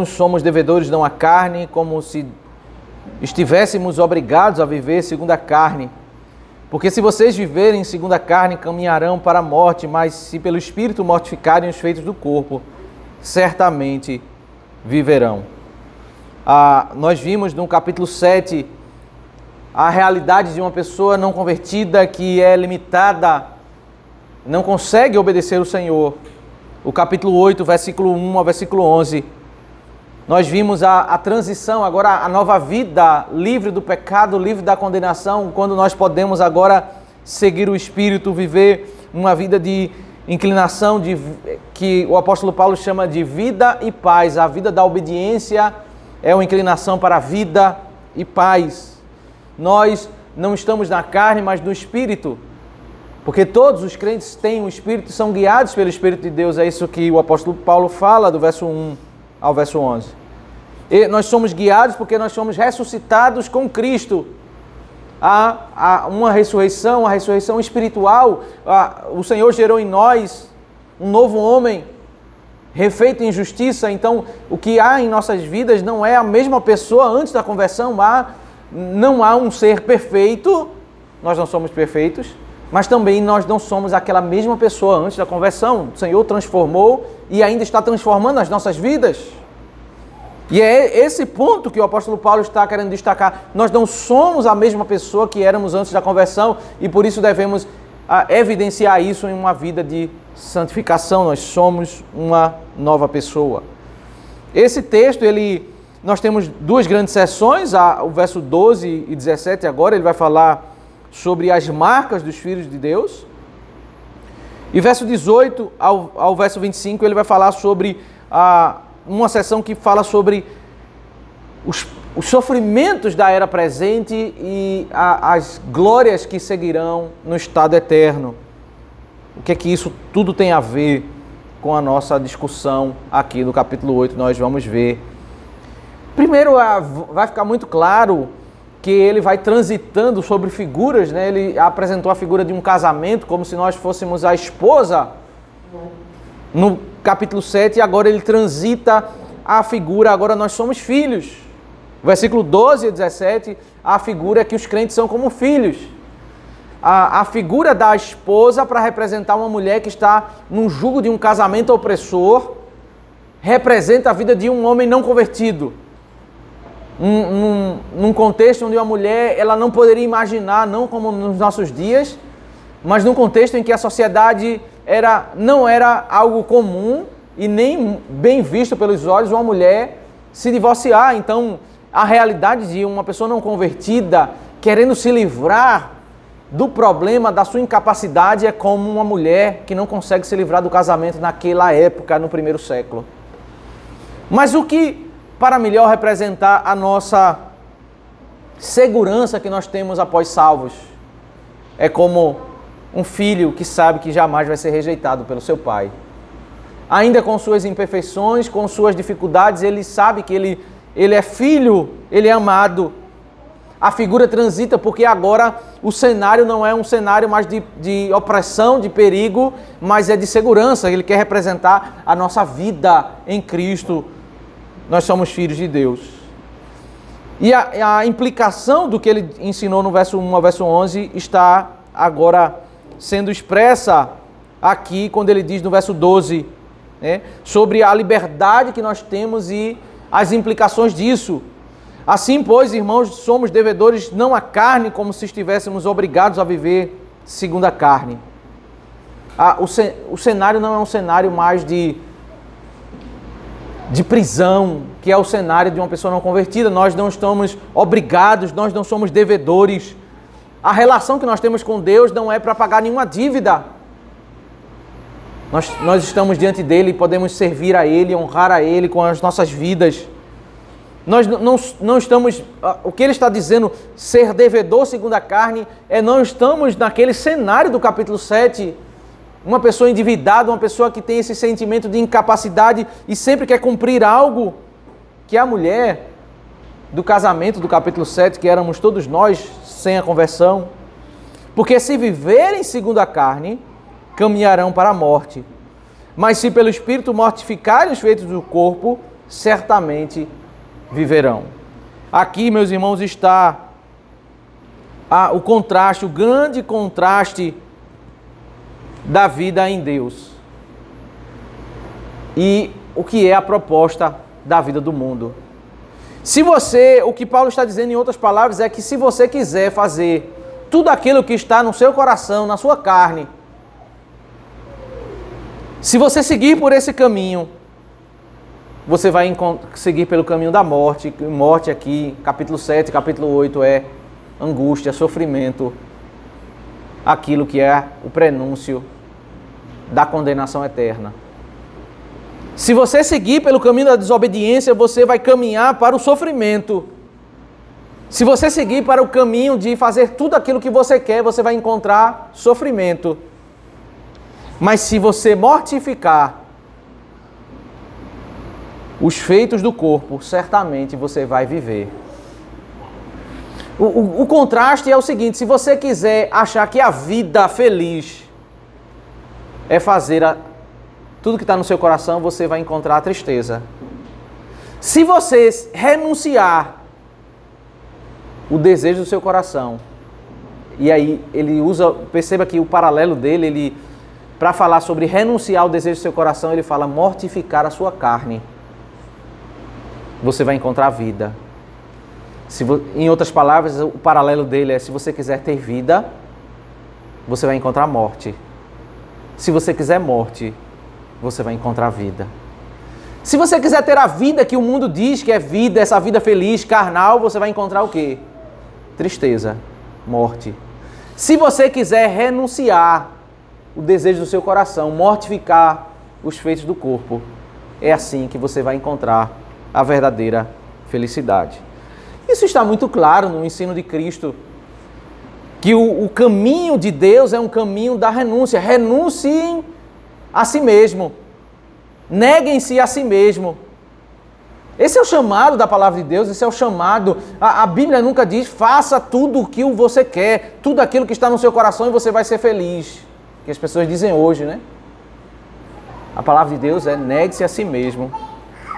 Somos devedores não à carne, como se estivéssemos obrigados a viver segundo a carne. Porque se vocês viverem segundo a carne, caminharão para a morte, mas se pelo Espírito mortificarem os feitos do corpo, certamente viverão. Nós vimos no capítulo 7 a realidade de uma pessoa não convertida que é limitada, não consegue obedecer o Senhor. O capítulo 8, versículo 1 ao versículo 11. Nós vimos a transição, agora a nova vida, livre do pecado, livre da condenação, quando nós podemos agora seguir o Espírito, viver uma vida de inclinação, que o apóstolo Paulo chama de vida e paz. A vida da obediência é uma inclinação para a vida e paz. Nós não estamos na carne, mas no Espírito, porque todos os crentes têm o Espírito e são guiados pelo Espírito de Deus. É isso que o apóstolo Paulo fala do verso 1 ao verso 11. E nós somos guiados porque nós somos ressuscitados com Cristo. Há uma ressurreição, a ressurreição espiritual. O Senhor gerou em nós um novo homem, refeito em justiça. Então, o que há em nossas vidas não é a mesma pessoa antes da conversão. Não há um ser perfeito, nós não somos perfeitos, mas também nós não somos aquela mesma pessoa antes da conversão. O Senhor transformou e ainda está transformando as nossas vidas. E é esse ponto que o apóstolo Paulo está querendo destacar. Nós não somos a mesma pessoa que éramos antes da conversão e por isso devemos evidenciar isso em uma vida de santificação. Nós somos uma nova pessoa. Esse texto, nós temos duas grandes seções, o verso 12 e 17 agora, ele vai falar sobre as marcas dos filhos de Deus. E verso 18 ao verso 25, ele vai falar sobre uma seção que fala sobre os sofrimentos da era presente e as glórias que seguirão no estado eterno. O que é que isso tudo tem a ver com a nossa discussão aqui no capítulo 8, nós vamos ver. Primeiro, vai ficar muito claro que ele vai transitando sobre figuras, né? Ele apresentou a figura de um casamento, como se nós fôssemos a esposa no capítulo 7, e agora ele transita a figura, agora nós somos filhos. Versículo 12 e 17, a figura é que os crentes são como filhos. A figura da esposa para representar uma mulher que está num jugo de um casamento opressor, representa a vida de um homem não convertido. Num contexto onde uma mulher ela não poderia imaginar, não como nos nossos dias, mas num contexto em que a sociedade não era algo comum e nem bem visto pelos olhos uma mulher se divorciar. Então, a realidade de uma pessoa não convertida querendo se livrar do problema da sua incapacidade é como uma mulher que não consegue se livrar do casamento naquela época, no primeiro século. Mas o que para melhor representar a nossa segurança que nós temos após salvos? É como um filho que sabe que jamais vai ser rejeitado pelo seu pai. Ainda com suas imperfeições, com suas dificuldades, ele sabe que ele é filho, ele é amado. A figura transita porque agora o cenário não é um cenário mais de opressão, de perigo, mas é de segurança. Ele quer representar a nossa vida em Cristo. Nós somos filhos de Deus. E a implicação do que ele ensinou no verso 1 ao verso 11 está agora sendo expressa aqui, quando ele diz no verso 12, né, sobre a liberdade que nós temos e as implicações disso. Assim, pois, irmãos, somos devedores não à carne, como se estivéssemos obrigados a viver segundo a carne. O cenário não é um cenário mais de prisão, que é o cenário de uma pessoa não convertida. Nós não estamos obrigados, nós não somos devedores. A relação que nós temos com Deus não é para pagar nenhuma dívida. Nós estamos diante dele e podemos servir a ele, honrar a ele com as nossas vidas. Nós não estamos... O que ele está dizendo, ser devedor segundo a carne, não estamos naquele cenário do capítulo 7. Uma pessoa endividada, uma pessoa que tem esse sentimento de incapacidade e sempre quer cumprir algo, que a mulher do casamento do capítulo 7, que éramos todos nós sem a conversão. Porque se viverem segundo a carne, caminharão para a morte. Mas se pelo Espírito mortificarem os feitos do corpo, certamente viverão. Aqui, meus irmãos, está o contraste, o grande contraste da vida em Deus e o que é a proposta da vida do mundo. O que Paulo está dizendo em outras palavras é que se você quiser fazer tudo aquilo que está no seu coração, na sua carne, se você seguir por esse caminho, você vai seguir pelo caminho da morte. Morte aqui, capítulo 7, capítulo 8 é angústia, sofrimento, aquilo que é o prenúncio da condenação eterna. Se você seguir pelo caminho da desobediência, você vai caminhar para o sofrimento. Se você seguir para o caminho de fazer tudo aquilo que você quer, você vai encontrar sofrimento. Mas se você mortificar os feitos do corpo, certamente você vai viver. O contraste é o seguinte: se você quiser achar que a vida feliz é fazer tudo que está no seu coração, você vai encontrar a tristeza. Se você renunciar o desejo do seu coração, e aí ele usa, perceba que o paralelo dele, para falar sobre renunciar o desejo do seu coração, ele fala mortificar a sua carne. Você vai encontrar vida. Em outras palavras, o paralelo dele é: se você quiser ter vida, você vai encontrar morte. Se você quiser morte, você vai encontrar vida. Se você quiser ter a vida que o mundo diz que é vida, essa vida feliz, carnal, você vai encontrar o quê? Tristeza, morte. Se você quiser renunciar o desejo do seu coração, mortificar os feitos do corpo, é assim que você vai encontrar a verdadeira felicidade. Isso está muito claro no ensino de Cristo, que o caminho de Deus é um caminho da renúncia. Renunciem a si mesmo. Neguem-se a si mesmo. Esse é o chamado da palavra de Deus, esse é o chamado. A Bíblia nunca diz: faça tudo o que você quer, tudo aquilo que está no seu coração e você vai ser feliz. Que as pessoas dizem hoje, né? A palavra de Deus é: negue-se a si mesmo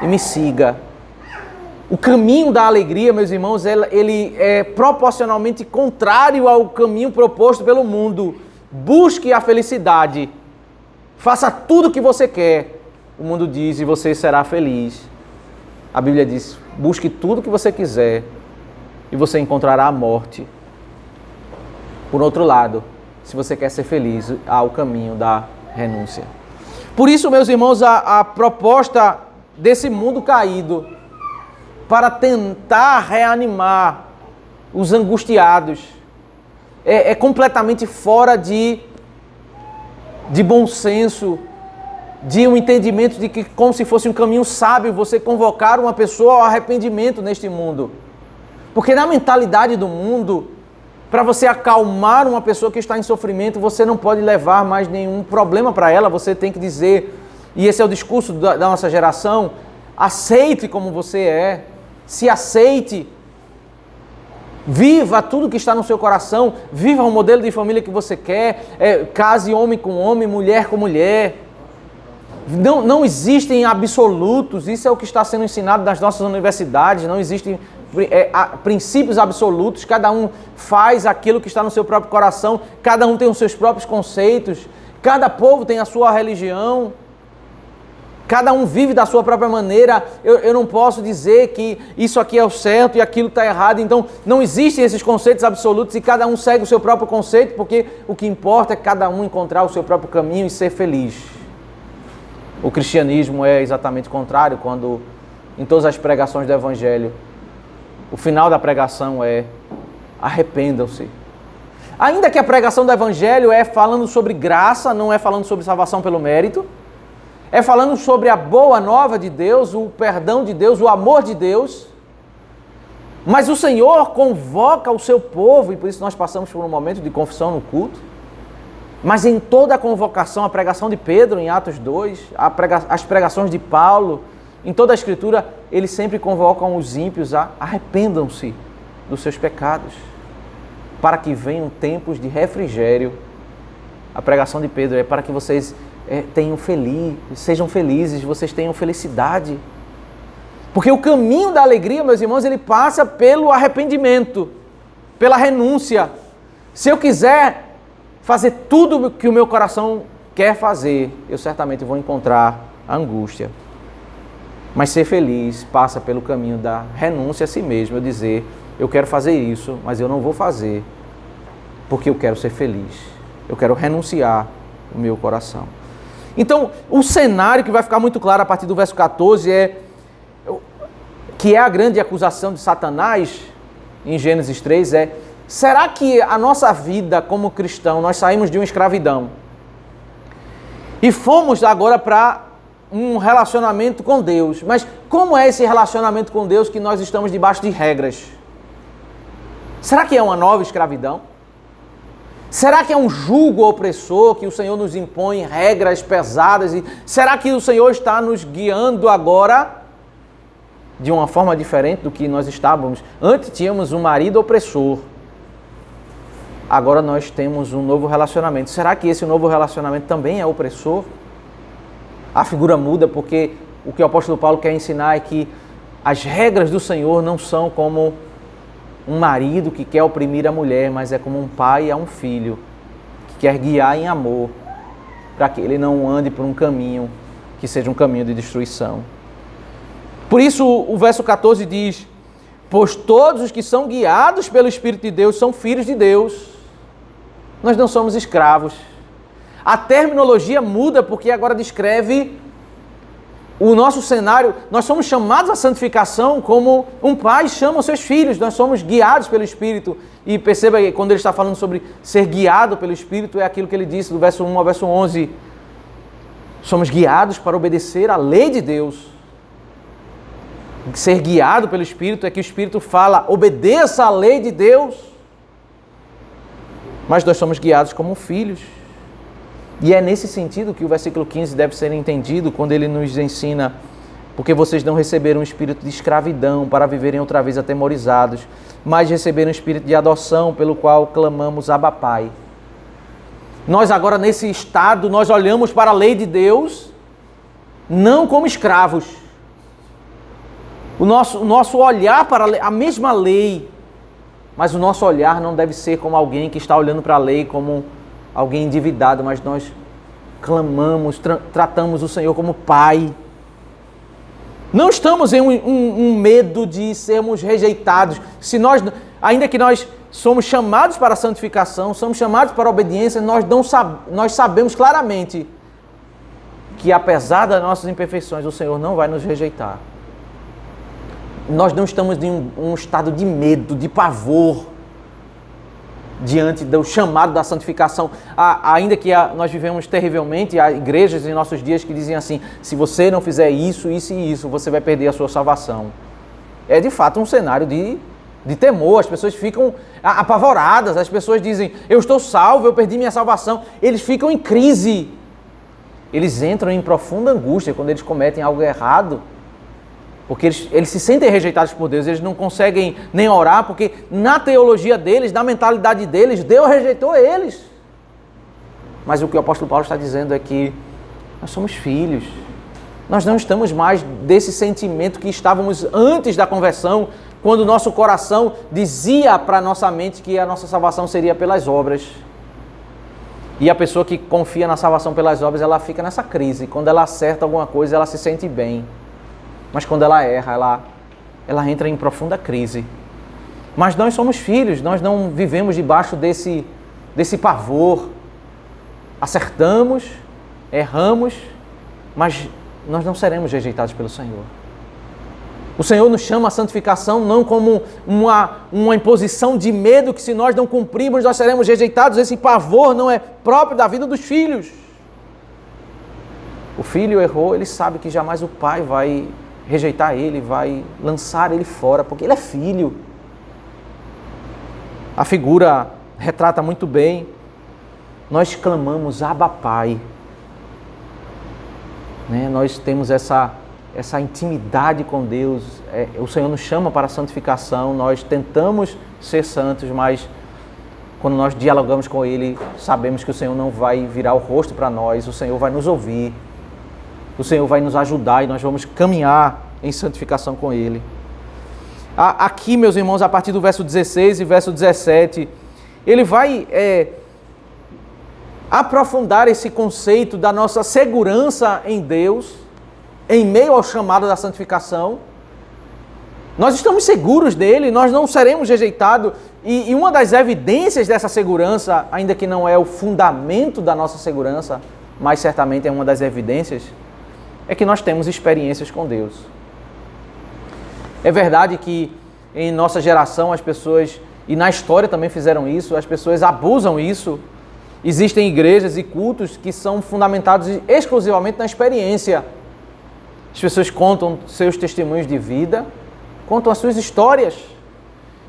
e me siga. O caminho da alegria, meus irmãos, ele é proporcionalmente contrário ao caminho proposto pelo mundo. Busque a felicidade. Faça tudo o que você quer. O mundo diz: e você será feliz. A Bíblia diz: busque tudo o que você quiser e você encontrará a morte. Por outro lado, se você quer ser feliz, há o caminho da renúncia. Por isso, meus irmãos, a proposta desse mundo caído para tentar reanimar os angustiados é completamente fora de bom senso, de um entendimento de que, como se fosse um caminho sábio, você convocar uma pessoa ao arrependimento neste mundo. Porque na mentalidade do mundo, para você acalmar uma pessoa que está em sofrimento, você não pode levar mais nenhum problema para ela, você tem que dizer, e esse é o discurso da nossa geração: aceite como você é, se aceite, viva tudo que está no seu coração, viva o modelo de família que você quer, case homem com homem, mulher com mulher. Não existem absolutos, isso é o que está sendo ensinado nas nossas universidades, não existem princípios absolutos, cada um faz aquilo que está no seu próprio coração, cada um tem os seus próprios conceitos, cada povo tem a sua religião, cada um vive da sua própria maneira. Eu não posso dizer que isso aqui é o certo e aquilo está errado, então não existem esses conceitos absolutos e cada um segue o seu próprio conceito, porque o que importa é cada um encontrar o seu próprio caminho e ser feliz. O cristianismo é exatamente o contrário, quando em todas as pregações do Evangelho, o final da pregação é: arrependam-se. Ainda que a pregação do Evangelho é falando sobre graça, não é falando sobre salvação pelo mérito, é falando sobre a boa nova de Deus, o perdão de Deus, o amor de Deus. Mas o Senhor convoca o seu povo, e por isso nós passamos por um momento de confissão no culto. Mas em toda a convocação, a pregação de Pedro em Atos 2, as pregações de Paulo, em toda a Escritura, eles sempre convocam os ímpios a arrependam-se dos seus pecados, para que venham tempos de refrigério. A pregação de Pedro é para que vocês sejam felizes, vocês tenham felicidade. Porque o caminho da alegria, meus irmãos, ele passa pelo arrependimento, pela renúncia. Se eu quiser fazer tudo que o meu coração quer fazer, eu certamente vou encontrar a angústia. Mas ser feliz passa pelo caminho da renúncia a si mesmo. Eu dizer, eu quero fazer isso, mas eu não vou fazer, porque eu quero ser feliz. Eu quero renunciar o meu coração. Então, o cenário que vai ficar muito claro a partir do verso 14 que é a grande acusação de Satanás, em Gênesis 3, será que a nossa vida como cristão, nós saímos de uma escravidão e fomos agora para um relacionamento com Deus? Mas como é esse relacionamento com Deus que nós estamos debaixo de regras? Será que é uma nova escravidão? Será que é um jugo opressor que o Senhor nos impõe regras pesadas? E será que o Senhor está nos guiando agora de uma forma diferente do que nós estávamos? Antes tínhamos um marido opressor. Agora nós temos um novo relacionamento. Será que esse novo relacionamento também é opressor? A figura muda porque o que o apóstolo Paulo quer ensinar é que as regras do Senhor não são como um marido que quer oprimir a mulher, mas é como um pai a um filho que quer guiar em amor para que ele não ande por um caminho que seja um caminho de destruição. Por isso o verso 14 diz: pois todos os que são guiados pelo Espírito de Deus são filhos de Deus. Nós não somos escravos. A terminologia muda porque agora descreve o nosso cenário. Nós somos chamados à santificação como um pai chama os seus filhos. Nós somos guiados pelo Espírito. E perceba que quando ele está falando sobre ser guiado pelo Espírito, é aquilo que ele disse do verso 1 ao verso 11. Somos guiados para obedecer à lei de Deus. Ser guiado pelo Espírito é que o Espírito fala, obedeça à lei de Deus. Mas nós somos guiados como filhos. E é nesse sentido que o versículo 15 deve ser entendido quando ele nos ensina: porque vocês não receberam um espírito de escravidão para viverem outra vez atemorizados, mas receberam um espírito de adoção pelo qual clamamos Abba Pai. Nós agora nesse estado, nós olhamos para a lei de Deus não como escravos. O nosso olhar para a mesma lei, mas o nosso olhar não deve ser como alguém que está olhando para a lei como alguém endividado, mas nós clamamos, tratamos o Senhor como Pai. Não estamos em um medo de sermos rejeitados. Ainda que nós somos chamados para a santificação, somos chamados para a obediência, nós sabemos claramente que apesar das nossas imperfeições, o Senhor não vai nos rejeitar. Nós não estamos em um estado de medo, de pavor, diante do chamado da santificação. Ainda que nós vivemos terrivelmente, há igrejas em nossos dias que dizem assim: se você não fizer isso, isso e isso, você vai perder a sua salvação. É de fato um cenário de temor. As pessoas ficam apavoradas, as pessoas dizem: eu estou salvo, eu perdi minha salvação. Eles ficam em crise. Eles entram em profunda angústia quando eles cometem algo errado, porque eles se sentem rejeitados por Deus. Eles não conseguem nem orar, porque na teologia deles, na mentalidade deles, Deus rejeitou eles. Mas o que o apóstolo Paulo está dizendo é que nós somos filhos. Nós não estamos mais desse sentimento que estávamos antes da conversão, quando o nosso coração dizia para a nossa mente que a nossa salvação seria pelas obras. E a pessoa que confia na salvação pelas obras, ela fica nessa crise. Quando ela acerta alguma coisa, ela se sente bem. Mas quando ela erra, ela entra em profunda crise. Mas nós somos filhos, nós não vivemos debaixo desse pavor. Acertamos, erramos, mas nós não seremos rejeitados pelo Senhor. O Senhor nos chama à santificação não como uma imposição de medo que se nós não cumprirmos nós seremos rejeitados. Esse pavor não é próprio da vida dos filhos. O filho errou, ele sabe que jamais o pai vai rejeitar ele, vai lançar ele fora, porque ele é filho. A figura retrata muito bem. Nós clamamos Abba Pai. Nós temos essa intimidade com Deus. O Senhor nos chama para a santificação. Nós tentamos ser santos, mas quando nós dialogamos com Ele, sabemos que o Senhor não vai virar o rosto para nós. O Senhor vai nos ouvir. O Senhor vai nos ajudar e nós vamos caminhar em santificação com Ele. Aqui, meus irmãos, a partir do verso 16 e verso 17, ele vai aprofundar esse conceito da nossa segurança em Deus, em meio ao chamado da santificação. Nós estamos seguros dele, nós não seremos rejeitados, e uma das evidências dessa segurança, ainda que não é o fundamento da nossa segurança, mas certamente é uma das evidências, é que nós temos experiências com Deus. É verdade que em nossa geração as pessoas, e na história também fizeram isso, as pessoas abusam isso. Existem igrejas e cultos que são fundamentados exclusivamente na experiência. As pessoas contam seus testemunhos de vida, contam as suas histórias.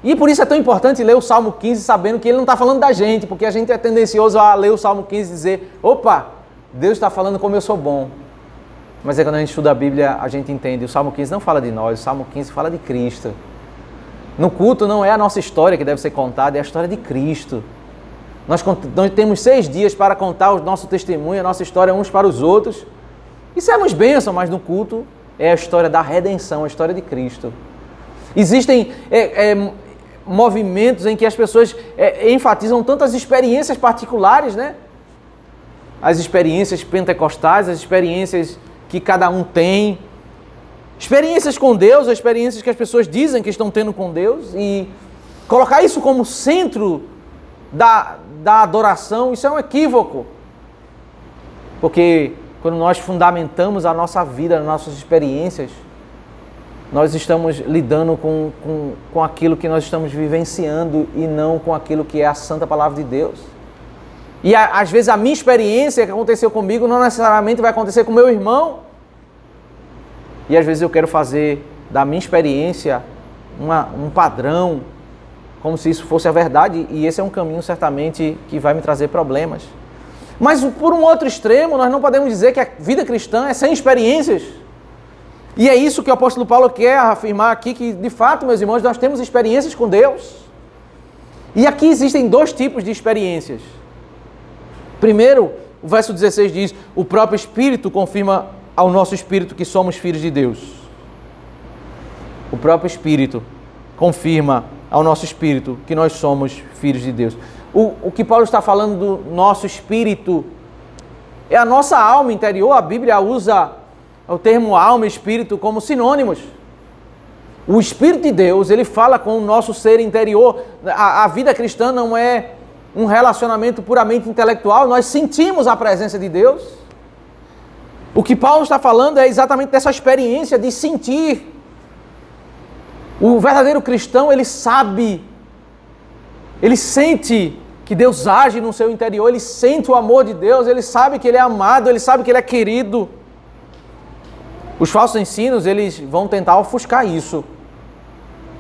E por isso é tão importante ler o Salmo 15 sabendo que ele não está falando da gente, porque a gente é tendencioso a ler o Salmo 15 e dizer, opa, Deus está falando como eu sou bom. Mas quando a gente estuda a Bíblia, a gente entende, o Salmo 15 não fala de nós, o Salmo 15 fala de Cristo. No culto não é a nossa história que deve ser contada, é a história de Cristo. Nós temos 6 dias para contar o nosso testemunho, a nossa história uns para os outros. Isso é uma bênção, mas no culto é a história da redenção, a história de Cristo. Existem movimentos em que as pessoas enfatizam tantas experiências particulares, né? As experiências pentecostais, as experiências que cada um tem, experiências com Deus, as experiências que as pessoas dizem que estão tendo com Deus, e colocar isso como centro da adoração, isso é um equívoco. Porque quando nós fundamentamos a nossa vida, as nossas experiências, nós estamos lidando com aquilo que nós estamos vivenciando e não com aquilo que é a santa palavra de Deus. E às vezes a minha experiência que aconteceu comigo não necessariamente vai acontecer com o meu irmão. E às vezes eu quero fazer da minha experiência um padrão, como se isso fosse a verdade, e esse é um caminho certamente que vai me trazer problemas. Mas por um outro extremo, nós não podemos dizer que a vida cristã é sem experiências. E é isso que o apóstolo Paulo quer afirmar aqui, que de fato, meus irmãos, nós temos experiências com Deus. E aqui existem 2 tipos de experiências. Primeiro, o verso 16 diz, o próprio Espírito confirma ao nosso espírito que somos filhos de Deus. O próprio Espírito confirma ao nosso espírito que nós somos filhos de Deus. O que Paulo está falando do nosso espírito é a nossa alma interior. A Bíblia usa o termo alma e espírito como sinônimos. O Espírito de Deus, ele fala com o nosso ser interior. A vida cristã não é um relacionamento puramente intelectual, nós sentimos a presença de Deus. O que Paulo está falando é exatamente dessa experiência de sentir. O verdadeiro cristão, ele sabe, ele sente que Deus age no seu interior, ele sente o amor de Deus, ele sabe que ele é amado, ele sabe que ele é querido. Os falsos ensinos, eles vão tentar ofuscar isso.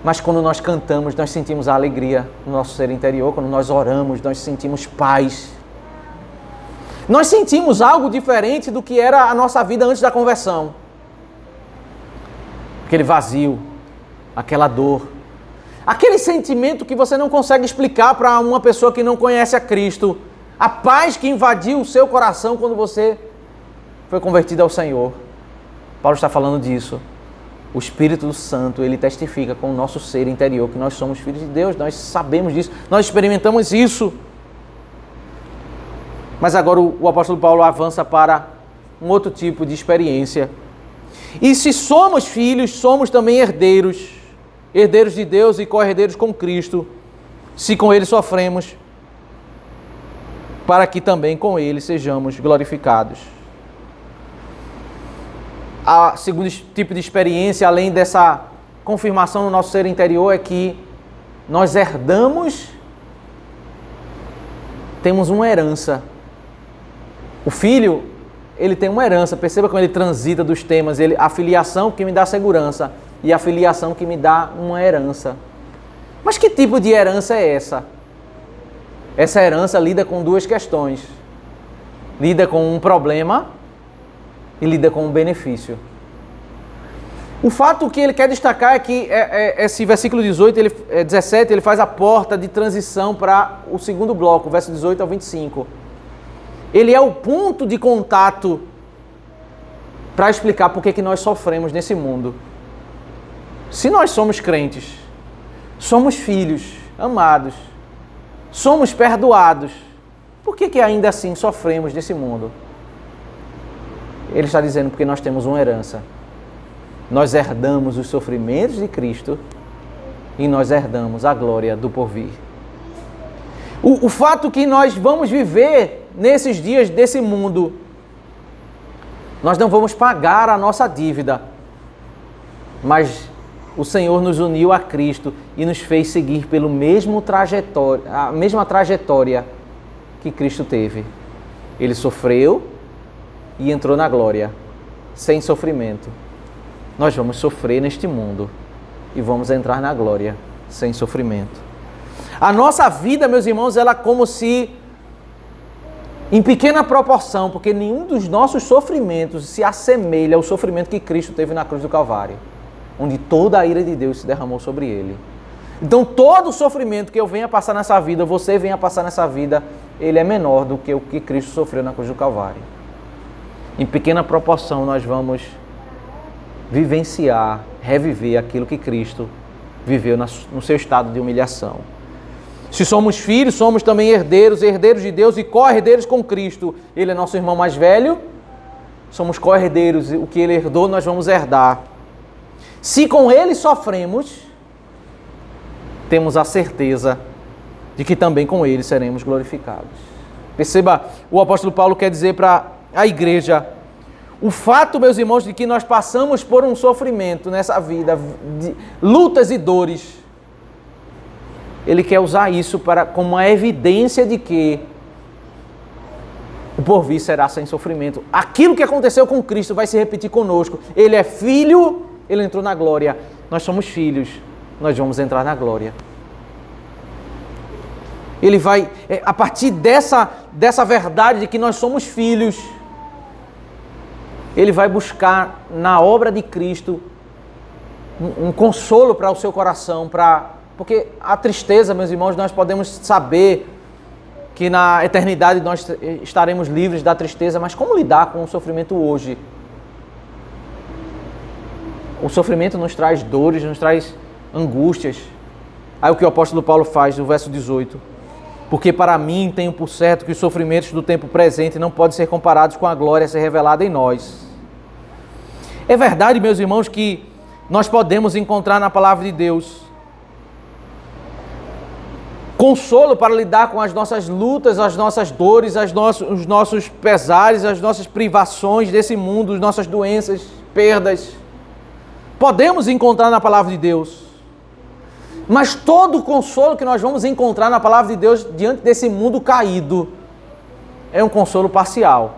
Mas quando nós cantamos, nós sentimos a alegria no nosso ser interior. Quando nós oramos, nós sentimos paz. Nós sentimos algo diferente do que era a nossa vida antes da conversão. Aquele vazio, aquela dor, aquele sentimento que você não consegue explicar para uma pessoa que não conhece a Cristo. A paz que invadiu o seu coração quando você foi convertido ao Senhor. Paulo está falando disso. O Espírito Santo, ele testifica com o nosso ser interior que nós somos filhos de Deus, nós sabemos disso, nós experimentamos isso. Mas agora o apóstolo Paulo avança para um outro tipo de experiência. E se somos filhos, somos também herdeiros, herdeiros de Deus e co-herdeiros com Cristo, se com Ele sofremos, para que também com Ele sejamos glorificados. A segundo tipo de experiência, além dessa confirmação no nosso ser interior, é que nós herdamos, temos uma herança. O filho, ele tem uma herança, perceba como ele transita dos temas, a filiação que me dá segurança e a filiação que me dá uma herança. Mas que tipo de herança é essa? Essa herança lida com 2 questões. Lida com um problema e lida com um benefício. O fato que ele quer destacar é que esse versículo 17, ele faz a porta de transição para o segundo bloco, verso 18 ao 25. Ele é o ponto de contato para explicar por que nós sofremos nesse mundo. Se nós somos crentes, somos filhos amados, somos perdoados, por que ainda assim sofremos nesse mundo? Ele está dizendo porque nós temos uma herança. Nós herdamos os sofrimentos de Cristo e nós herdamos a glória do porvir. O fato que nós vamos viver nesses dias desse mundo, nós não vamos pagar a nossa dívida, mas o Senhor nos uniu a Cristo e nos fez seguir pelo a mesma trajetória que Cristo teve. Ele sofreu e entrou na glória, sem sofrimento. Nós vamos sofrer neste mundo e vamos entrar na glória, sem sofrimento. A nossa vida, meus irmãos, ela é como se, em pequena proporção, porque nenhum dos nossos sofrimentos se assemelha ao sofrimento que Cristo teve na cruz do Calvário, onde toda a ira de Deus se derramou sobre ele. Então, todo o sofrimento que eu venha passar nessa vida, você venha passar nessa vida, ele é menor do que o que Cristo sofreu na cruz do Calvário. Em pequena proporção, nós vamos vivenciar, reviver aquilo que Cristo viveu no seu estado de humilhação. Se somos filhos, somos também herdeiros, herdeiros de Deus e co-herdeiros com Cristo. Ele é nosso irmão mais velho, somos co-herdeiros, o que ele herdou nós vamos herdar. Se com ele sofremos, temos a certeza de que também com ele seremos glorificados. Perceba, o apóstolo Paulo quer dizer para a igreja, o fato, meus irmãos, de que nós passamos por um sofrimento nessa vida, de lutas e dores, ele quer usar isso como uma evidência de que o porvir será sem sofrimento. Aquilo que aconteceu com Cristo vai se repetir conosco. Ele é filho, ele entrou na glória. Nós somos filhos, nós vamos entrar na glória. Ele vai, a partir dessa verdade de que nós somos filhos, ele vai buscar na obra de Cristo um consolo para o seu coração, porque a tristeza, meus irmãos, nós podemos saber que na eternidade nós estaremos livres da tristeza, mas como lidar com o sofrimento hoje? O sofrimento nos traz dores, nos traz angústias. Aí o que o apóstolo Paulo faz no verso 18. Porque para mim tenho por certo que os sofrimentos do tempo presente não podem ser comparados com a glória a ser revelada em nós. É verdade, meus irmãos, que nós podemos encontrar na palavra de Deus consolo para lidar com as nossas lutas, as nossas dores, os nossos pesares, as nossas privações desse mundo, as nossas doenças, perdas. Podemos encontrar na palavra de Deus. Mas todo o consolo que nós vamos encontrar na palavra de Deus diante desse mundo caído é um consolo parcial.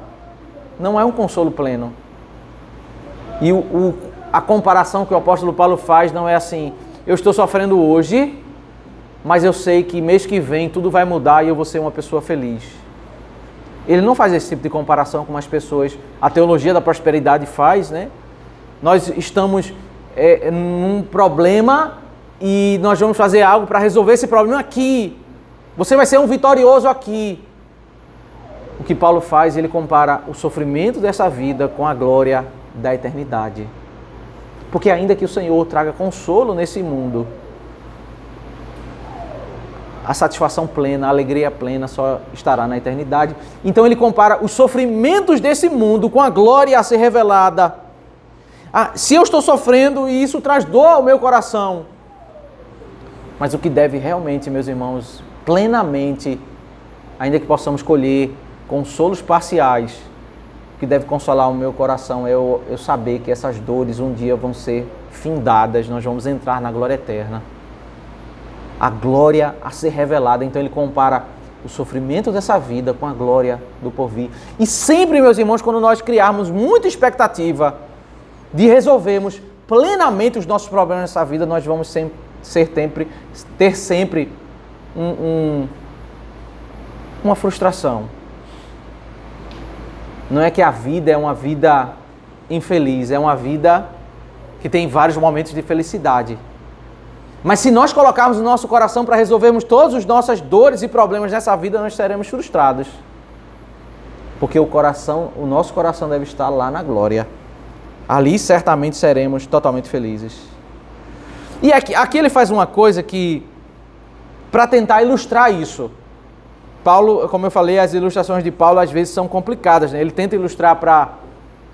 Não é um consolo pleno. E a comparação que o apóstolo Paulo faz não é assim, eu estou sofrendo hoje, mas eu sei que mês que vem tudo vai mudar e eu vou ser uma pessoa feliz. Ele não faz esse tipo de comparação como as pessoas, a teologia da prosperidade faz, né? Nós estamos num problema e nós vamos fazer algo para resolver esse problema aqui. Você vai ser um vitorioso aqui. O que Paulo faz, ele compara o sofrimento dessa vida com a glória da eternidade. Porque ainda que o Senhor traga consolo nesse mundo, a satisfação plena, a alegria plena só estará na eternidade. Então ele compara os sofrimentos desse mundo com a glória a ser revelada. Se eu estou sofrendo e isso traz dor ao meu coração, mas o que deve realmente, meus irmãos, plenamente, ainda que possamos colher consolos parciais, o que deve consolar o meu coração é eu saber que essas dores um dia vão ser findadas, nós vamos entrar na glória eterna. A glória a ser revelada. Então ele compara o sofrimento dessa vida com a glória do porvir. E sempre, meus irmãos, quando nós criarmos muita expectativa de resolvermos plenamente os nossos problemas nessa vida, nós vamos ter sempre uma frustração. Não é que a vida é uma vida infeliz, é uma vida que tem vários momentos de felicidade. Mas se nós colocarmos o nosso coração para resolvermos todas as nossas dores e problemas nessa vida, nós seremos frustrados. Porque o nosso coração deve estar lá na glória. Ali certamente seremos totalmente felizes. E aqui ele faz uma coisa que, para tentar ilustrar isso, Paulo, como eu falei, as ilustrações de Paulo às vezes são complicadas, né? Ele tenta ilustrar para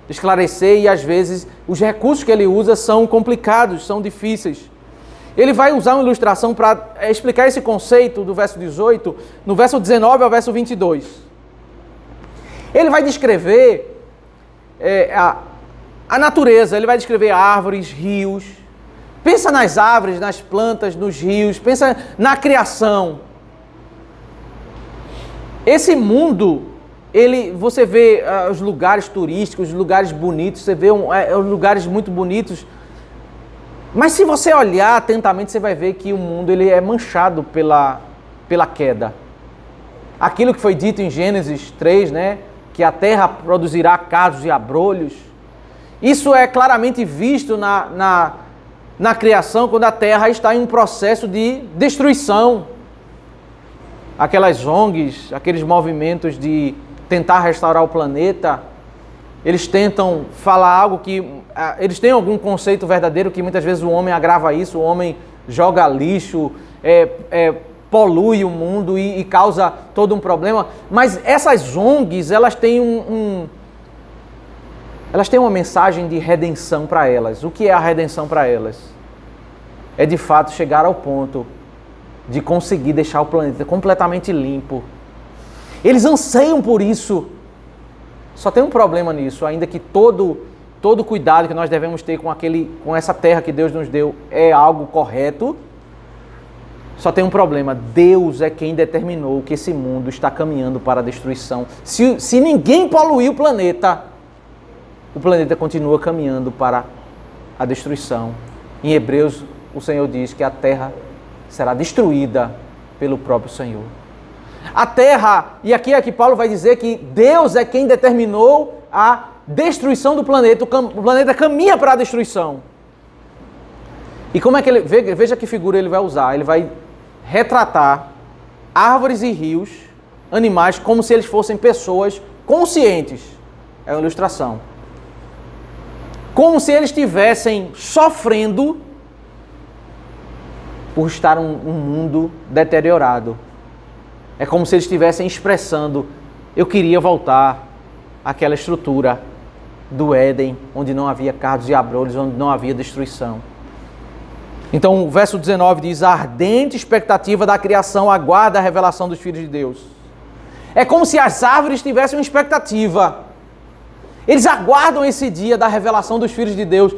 esclarecer e às vezes os recursos que ele usa são complicados, são difíceis. Ele vai usar uma ilustração para explicar esse conceito do verso 18, no verso 19 ao verso 22. Ele vai descrever a natureza, ele vai descrever árvores, rios. Pensa nas árvores, nas plantas, nos rios, pensa na criação. Esse mundo, você vê os lugares turísticos, os lugares bonitos, você vê os lugares muito bonitos. Mas se você olhar atentamente, você vai ver que o mundo ele é manchado pela queda. Aquilo que foi dito em Gênesis 3, né? Que a terra produzirá cardos e abrolhos. Isso é claramente visto na criação, quando a terra está em um processo de destruição. Aquelas ONGs, aqueles movimentos de tentar restaurar o planeta, eles tentam falar algo que... Eles têm algum conceito verdadeiro que muitas vezes o homem agrava isso, o homem joga lixo, polui o mundo e causa todo um problema. Mas essas ONGs, elas têm elas têm uma mensagem de redenção para elas. O que é a redenção para elas? É de fato chegar ao ponto de conseguir deixar o planeta completamente limpo. Eles anseiam por isso. Só tem um problema nisso, ainda que todo cuidado que nós devemos ter com essa terra que Deus nos deu é algo correto, só tem um problema: Deus é quem determinou que esse mundo está caminhando para a destruição. Se ninguém poluir o planeta continua caminhando para a destruição. Em Hebreus, o Senhor diz que a terra será destruída pelo próprio Senhor. A terra, e aqui é que Paulo vai dizer que Deus é quem determinou a destruição do planeta. O planeta caminha para a destruição. E como é que veja que figura ele vai usar. Ele vai retratar árvores e rios, animais, como se eles fossem pessoas conscientes. É uma ilustração. Como se eles estivessem sofrendo por estar um mundo deteriorado. É como se eles estivessem expressando: eu queria voltar àquela estrutura do Éden, onde não havia cardos e abrolhos, onde não havia destruição. Então o verso 19 diz: a ardente expectativa da criação aguarda a revelação dos filhos de Deus. É como se as árvores tivessem uma expectativa. Eles aguardam esse dia da revelação dos filhos de Deus,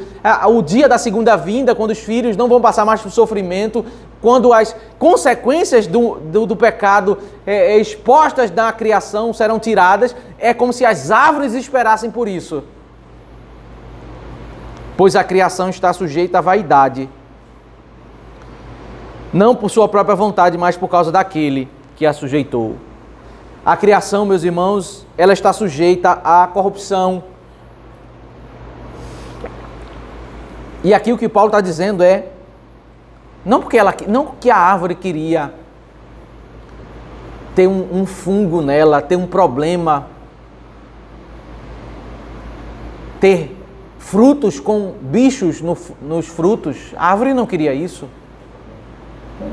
o dia da segunda vinda, quando os filhos não vão passar mais por sofrimento, quando as consequências do pecado expostas na criação serão tiradas. É como se as árvores esperassem por isso. Pois a criação está sujeita à vaidade, não por sua própria vontade, mas por causa daquele que a sujeitou. A criação, meus irmãos, ela está sujeita à corrupção. E aqui o que Paulo está dizendo é, não que a árvore queria ter um fungo nela, ter um problema, ter frutos com bichos nos frutos. A árvore não queria isso.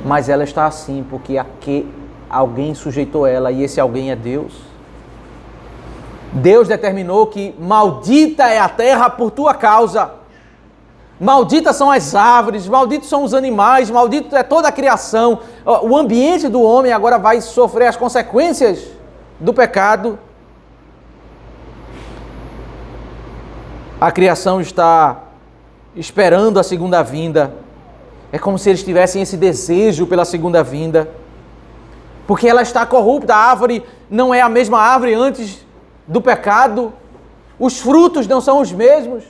Mas ela está assim porque alguém sujeitou ela, e esse alguém é Deus. Deus determinou que maldita é a terra por tua causa. Malditas são as árvores, malditos são os animais, maldito é toda a criação. O ambiente do homem agora vai sofrer as consequências do pecado. A criação está esperando a segunda vinda. É como se eles tivessem esse desejo pela segunda vinda. Porque ela está corrupta, a árvore não é a mesma árvore antes do pecado, os frutos não são os mesmos,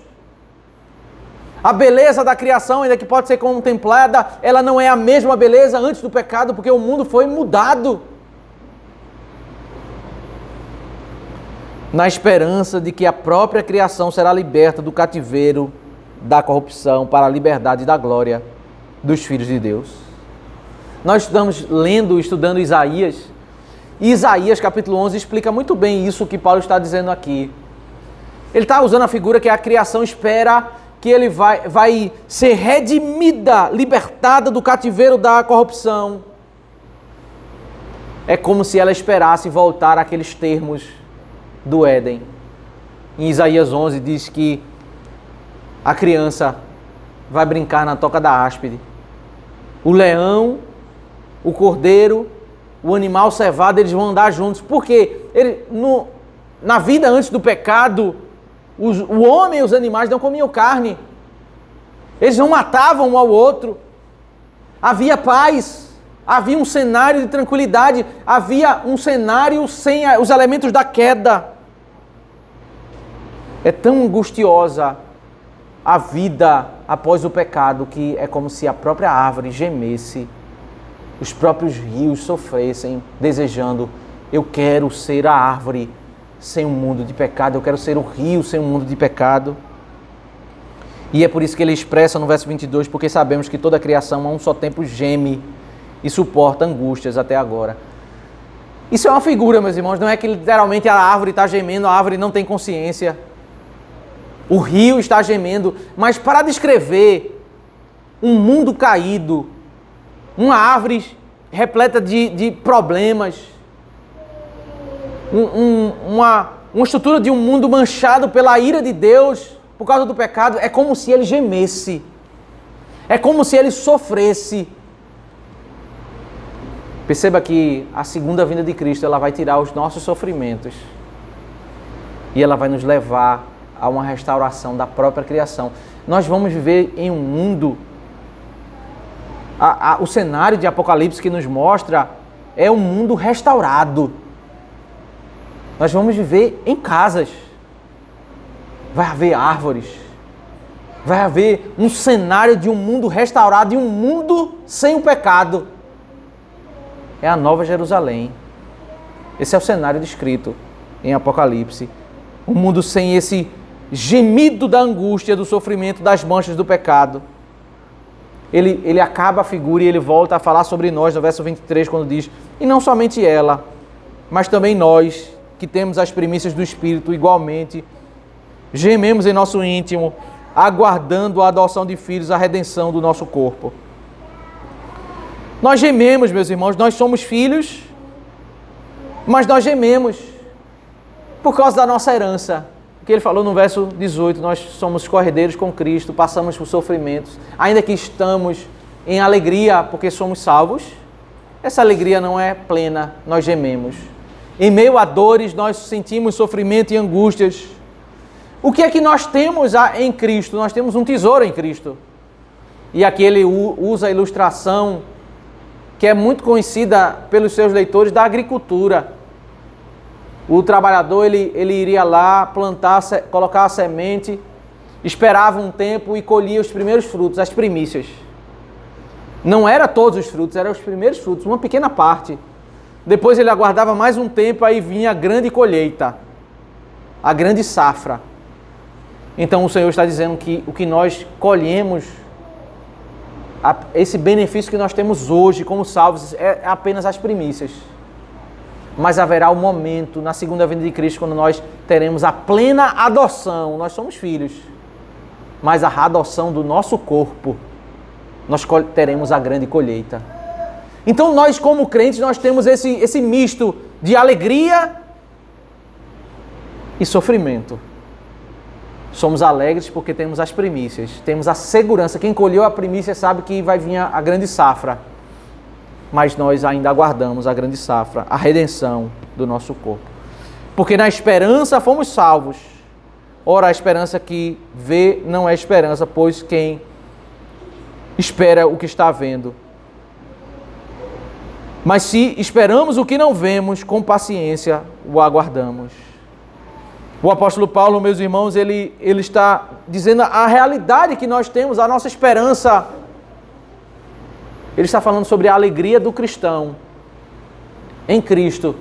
a beleza da criação, ainda que pode ser contemplada, ela não é a mesma beleza antes do pecado, porque o mundo foi mudado. Na esperança de que a própria criação será liberta do cativeiro da corrupção para a liberdade da glória dos filhos de Deus. Nós estamos estudando Isaías, e Isaías capítulo 11 explica muito bem isso que Paulo está dizendo aqui. Ele está usando a figura que a criação espera que ele vai ser redimida, libertada do cativeiro da corrupção, é como se ela esperasse voltar àqueles termos do Éden. Em Isaías 11 diz que a criança vai brincar na toca da áspide. O leão, o cordeiro, o animal cevado, eles vão andar juntos. Porque na vida antes do pecado, o homem e os animais não comiam carne. Eles não matavam um ao outro. Havia paz. Havia um cenário de tranquilidade. Havia um cenário sem os elementos da queda. É tão angustiosa a vida após o pecado que é como se a própria árvore gemesse, os próprios rios sofressem, desejando: eu quero ser a árvore sem um mundo de pecado, eu quero ser o rio sem um mundo de pecado. E é por isso que ele expressa no verso 22, porque sabemos que toda a criação a um só tempo geme e suporta angústias até agora. Isso é uma figura, meus irmãos, não é que literalmente a árvore está gemendo, a árvore não tem consciência. O rio está gemendo, mas para descrever um mundo caído, uma árvore repleta de problemas, uma estrutura de um mundo manchado pela ira de Deus por causa do pecado, é como se ele gemesse, é como se ele sofresse. Perceba que a segunda vinda de Cristo, ela vai tirar os nossos sofrimentos e ela vai nos levar a uma restauração da própria criação. Nós vamos viver em um mundo, o cenário de Apocalipse que nos mostra é um mundo restaurado. Nós vamos viver em casas, vai haver árvores, vai haver um cenário de um mundo restaurado e um mundo sem o pecado. É a Nova Jerusalém. Esse é o cenário descrito em Apocalipse. Um mundo sem esse gemido da angústia, do sofrimento, das manchas do pecado. Ele acaba a figura e ele volta a falar sobre nós no verso 23, quando diz: e não somente ela, mas também nós, que temos as primícias do Espírito, igualmente gememos em nosso íntimo, aguardando a adoção de filhos, a redenção do nosso corpo. Nós gememos, meus irmãos, nós somos filhos, mas nós gememos por causa da nossa herança. O que ele falou no verso 18, nós somos cordeiros com Cristo, passamos por sofrimentos, ainda que estamos em alegria porque somos salvos, essa alegria não é plena, nós gememos. Em meio a dores, nós sentimos sofrimento e angústias. O que é que nós temos em Cristo? Nós temos um tesouro em Cristo. E aqui ele usa a ilustração que é muito conhecida pelos seus leitores da agricultura. O trabalhador, ele iria lá plantar, colocar a semente, esperava um tempo e colhia os primeiros frutos, as primícias. Não era todos os frutos, eram os primeiros frutos, uma pequena parte. Depois ele aguardava mais um tempo, aí vinha a grande colheita, a grande safra. Então o Senhor está dizendo que o que nós colhemos, esse benefício que nós temos hoje como salvos, é apenas as primícias. Mas haverá um momento na segunda vinda de Cristo quando nós teremos a plena adoção. Nós somos filhos, mas a adoção do nosso corpo, nós teremos a grande colheita. Então nós, como crentes, nós temos esse misto de alegria e sofrimento. Somos alegres porque temos as primícias, temos a segurança. Quem colheu a primícia sabe que vai vir a grande safra. Mas nós ainda aguardamos a grande safra, a redenção do nosso corpo. Porque na esperança fomos salvos. Ora, a esperança que vê não é esperança, pois quem espera o que está vendo. Mas se esperamos o que não vemos, com paciência o aguardamos. O apóstolo Paulo, meus irmãos, ele está dizendo a realidade que nós temos, a nossa esperança. Ele está falando sobre a alegria do cristão em Cristo.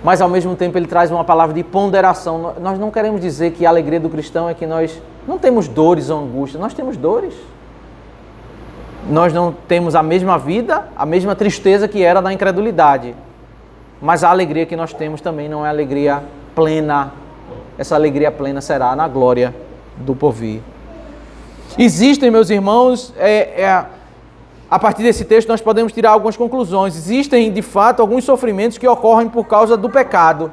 Mas ao mesmo tempo ele traz uma palavra de ponderação. Nós não queremos dizer que a alegria do cristão é que nós não temos dores ou angústias. Nós temos dores. Nós não temos a mesma vida, a mesma tristeza que era da incredulidade. Mas a alegria que nós temos também não é alegria plena. Essa alegria plena será na glória do porvir. Existem, meus irmãos, a partir desse texto nós podemos tirar algumas conclusões. Existem, de fato, alguns sofrimentos que ocorrem por causa do pecado.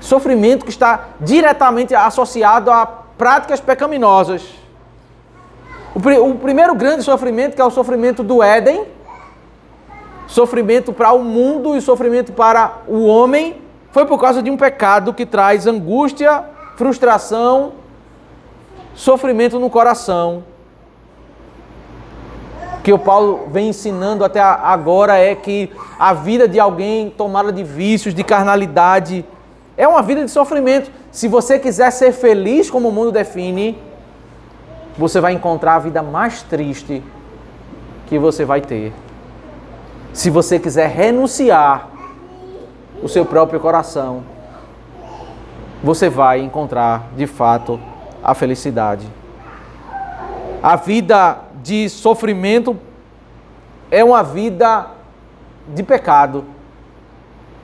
Sofrimento que está diretamente associado a práticas pecaminosas. O primeiro grande sofrimento, que é o sofrimento do Éden, sofrimento para o mundo e sofrimento para o homem, foi por causa de um pecado que traz angústia, frustração, sofrimento no coração. O que o Paulo vem ensinando até agora é que a vida de alguém tomada de vícios, de carnalidade, é uma vida de sofrimento. Se você quiser ser feliz como o mundo define, você vai encontrar a vida mais triste que você vai ter. Se você quiser renunciar o seu próprio coração, você vai encontrar, de fato, a felicidade. A vida de sofrimento é uma vida de pecado,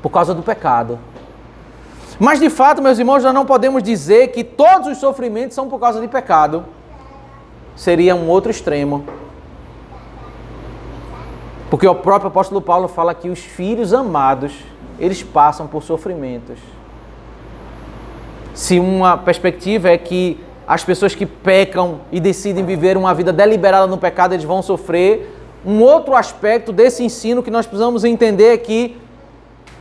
por causa do pecado. Mas, de fato, meus irmãos, nós não podemos dizer que todos os sofrimentos são por causa de pecado. Seria um outro extremo. Porque o próprio apóstolo Paulo fala que os filhos amados, eles passam por sofrimentos. Se uma perspectiva é que as pessoas que pecam e decidem viver uma vida deliberada no pecado, eles vão sofrer, um outro aspecto desse ensino que nós precisamos entender é que,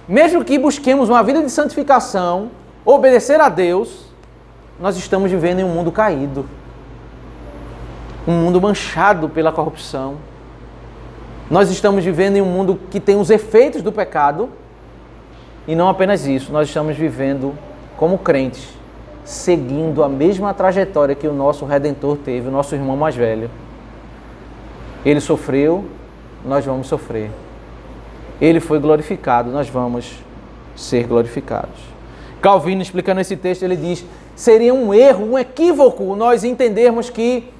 mesmo que busquemos uma vida de santificação, obedecer a Deus, nós estamos vivendo em um mundo caído. Um mundo manchado pela corrupção. Nós estamos vivendo em um mundo que tem os efeitos do pecado. E não apenas isso, nós estamos vivendo como crentes, seguindo a mesma trajetória que o nosso Redentor teve, o nosso irmão mais velho. Ele sofreu, nós vamos sofrer. Ele foi glorificado, nós vamos ser glorificados. Calvino, explicando esse texto, ele diz: seria um erro, um equívoco nós entendermos que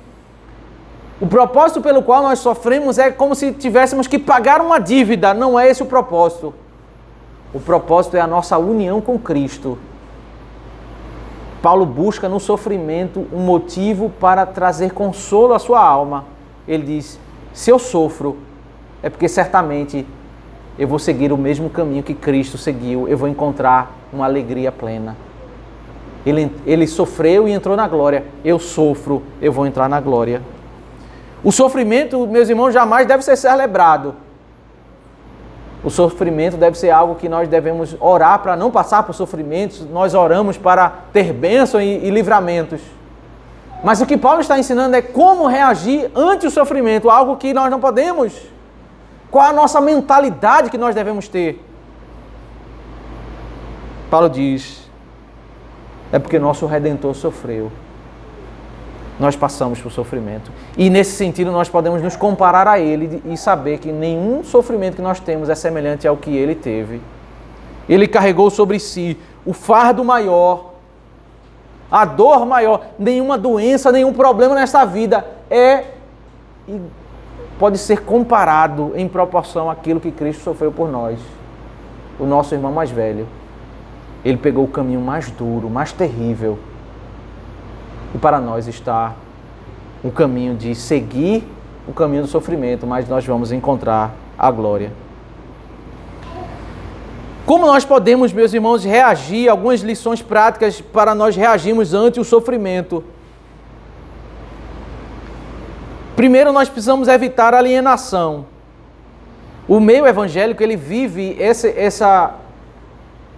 o propósito pelo qual nós sofremos é como se tivéssemos que pagar uma dívida. Não é esse o propósito. O propósito é a nossa união com Cristo. Paulo busca no sofrimento um motivo para trazer consolo à sua alma. Ele diz: se eu sofro, é porque certamente eu vou seguir o mesmo caminho que Cristo seguiu. Eu vou encontrar uma alegria plena. Ele sofreu e entrou na glória. Eu sofro, eu vou entrar na glória. O sofrimento, meus irmãos, jamais deve ser celebrado. O sofrimento deve ser algo que nós devemos orar para não passar por sofrimentos. Nós oramos para ter bênção e livramentos. Mas o que Paulo está ensinando é como reagir ante o sofrimento, algo que nós não podemos. Qual a nossa mentalidade que nós devemos ter? Paulo diz: é porque nosso Redentor sofreu. Nós passamos por sofrimento. E nesse sentido nós podemos nos comparar a Ele e saber que nenhum sofrimento que nós temos é semelhante ao que Ele teve. Ele carregou sobre si o fardo maior, a dor maior. Nenhuma doença, nenhum problema nesta vida pode ser comparado em proporção àquilo que Cristo sofreu por nós. O nosso irmão mais velho. Ele pegou o caminho mais duro, mais terrível. E para nós está o caminho de seguir o caminho do sofrimento, mas nós vamos encontrar a glória. Como nós podemos, meus irmãos, reagir? Algumas lições práticas para nós reagirmos ante o sofrimento. Primeiro, nós precisamos evitar a alienação. O meio evangélico, ele vive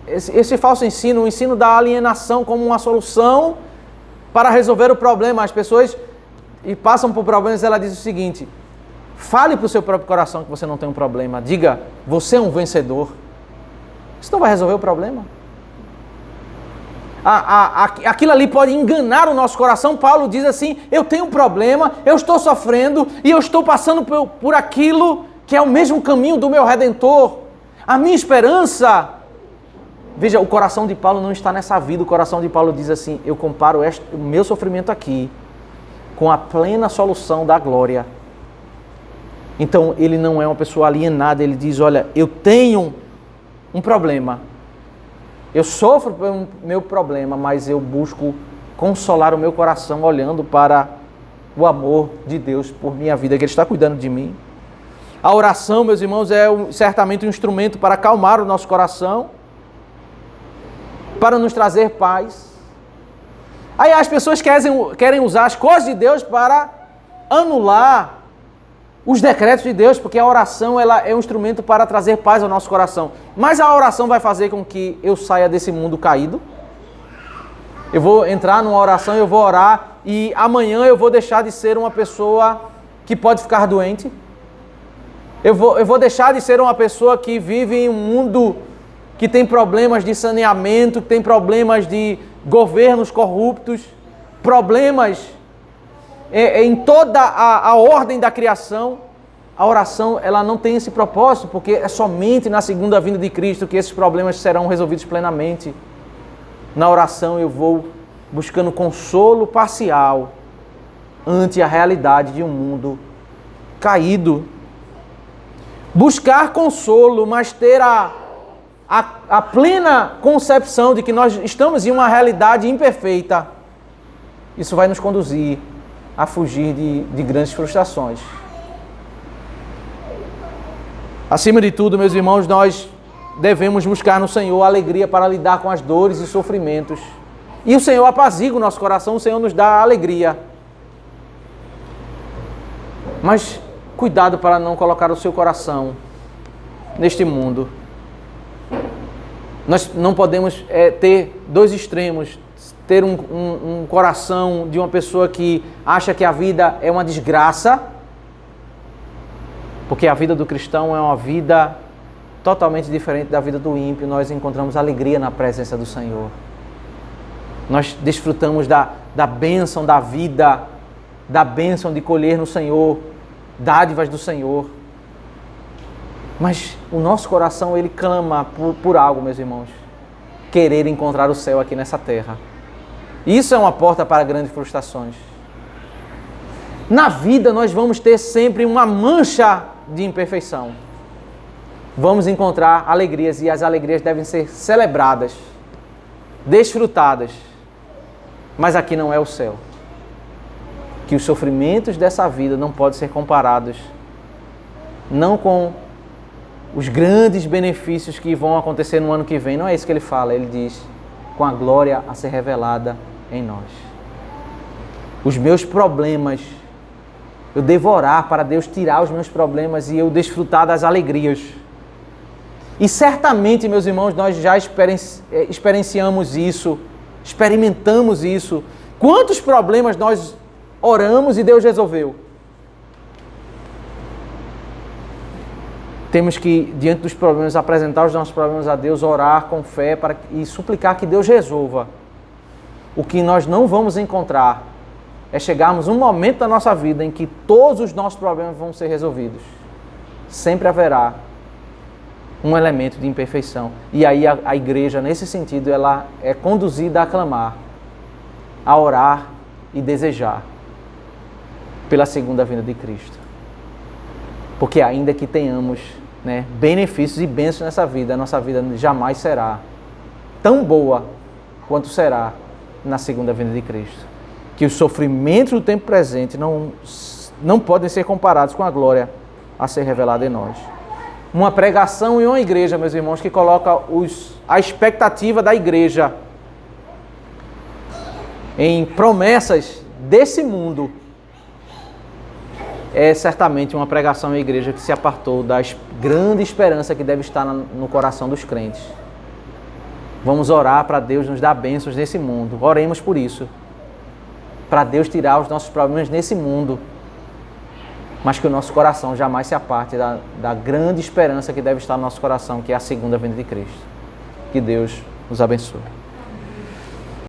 esse falso ensino, o ensino da alienação como uma solução para resolver o problema. As pessoas passam por problemas e ela diz o seguinte: fale para o seu próprio coração que você não tem um problema. Diga: você é um vencedor. Isso não vai resolver o problema. Aquilo ali pode enganar o nosso coração. Paulo diz assim: eu tenho um problema, eu estou sofrendo e eu estou passando por aquilo que é o mesmo caminho do meu Redentor. A minha esperança... Veja, o coração de Paulo não está nessa vida. O coração de Paulo diz assim: eu comparo o meu sofrimento aqui com a plena solução da glória. Então, ele não é uma pessoa alienada. Ele diz: olha, eu tenho um problema. Eu sofro pelo meu problema, mas eu busco consolar o meu coração olhando para o amor de Deus por minha vida, que Ele está cuidando de mim. A oração, meus irmãos, é certamente um instrumento para acalmar o nosso coração, para nos trazer paz. Aí as pessoas querem usar as coisas de Deus para anular os decretos de Deus, porque a oração ela é um instrumento para trazer paz ao nosso coração. Mas a oração vai fazer com que eu saia desse mundo caído? Eu vou entrar numa oração, eu vou orar e amanhã eu vou deixar de ser uma pessoa que pode ficar doente? Eu vou deixar de ser uma pessoa que vive em um mundo que tem problemas de saneamento, que tem problemas de governos corruptos, problemas em toda a ordem da criação? A oração ela não tem esse propósito, porque é somente na segunda vinda de Cristo que esses problemas serão resolvidos plenamente. Na oração eu vou buscando consolo parcial ante a realidade de um mundo caído. Buscar consolo, mas ter a plena concepção de que nós estamos em uma realidade imperfeita, isso vai nos conduzir a fugir de grandes frustrações. Acima de tudo, meus irmãos, nós devemos buscar no Senhor alegria para lidar com as dores e sofrimentos. E o Senhor apazigua o nosso coração, o Senhor nos dá alegria. Mas cuidado para não colocar o seu coração neste mundo. Nós não podemos ter dois extremos. Ter um coração de uma pessoa que acha que a vida é uma desgraça, porque a vida do cristão é uma vida totalmente diferente da vida do ímpio. Nós encontramos alegria na presença do Senhor. Nós desfrutamos da bênção da vida, da bênção de colher no Senhor, dádivas do Senhor. Mas o nosso coração, ele clama por algo, meus irmãos. Querer encontrar o céu aqui nessa terra. Isso é uma porta para grandes frustrações. Na vida nós vamos ter sempre uma mancha de imperfeição. Vamos encontrar alegrias e as alegrias devem ser celebradas, desfrutadas. Mas aqui não é o céu. Que os sofrimentos dessa vida não podem ser comparados, não com os grandes benefícios que vão acontecer no ano que vem. Não é isso que ele fala, ele diz, com a glória a ser revelada em nós. Os meus problemas, eu devo orar para Deus tirar os meus problemas e eu desfrutar das alegrias. E certamente, meus irmãos, nós já experienciamos isso, experimentamos isso. Quantos problemas nós oramos e Deus resolveu? Temos que, diante dos problemas, apresentar os nossos problemas a Deus, orar com fé e suplicar que Deus resolva. O que nós não vamos encontrar é chegarmos um momento da nossa vida em que todos os nossos problemas vão ser resolvidos. Sempre haverá um elemento de imperfeição. E aí a igreja, nesse sentido, ela é conduzida a clamar, a orar e desejar pela segunda vinda de Cristo. Porque ainda que tenhamos benefícios e bênçãos nessa vida, a nossa vida jamais será tão boa quanto será na segunda vinda de Cristo. Que os sofrimentos do tempo presente não podem ser comparados com a glória a ser revelada em nós. Uma pregação em uma igreja, meus irmãos, que coloca a expectativa da igreja em promessas desse mundo, é certamente uma pregação em igreja que se apartou da grande esperança que deve estar no coração dos crentes. Vamos orar para Deus nos dar bênçãos nesse mundo. Oremos por isso. Para Deus tirar os nossos problemas nesse mundo. Mas que o nosso coração jamais se aparte da grande esperança que deve estar no nosso coração, que é a segunda vinda de Cristo. Que Deus nos abençoe.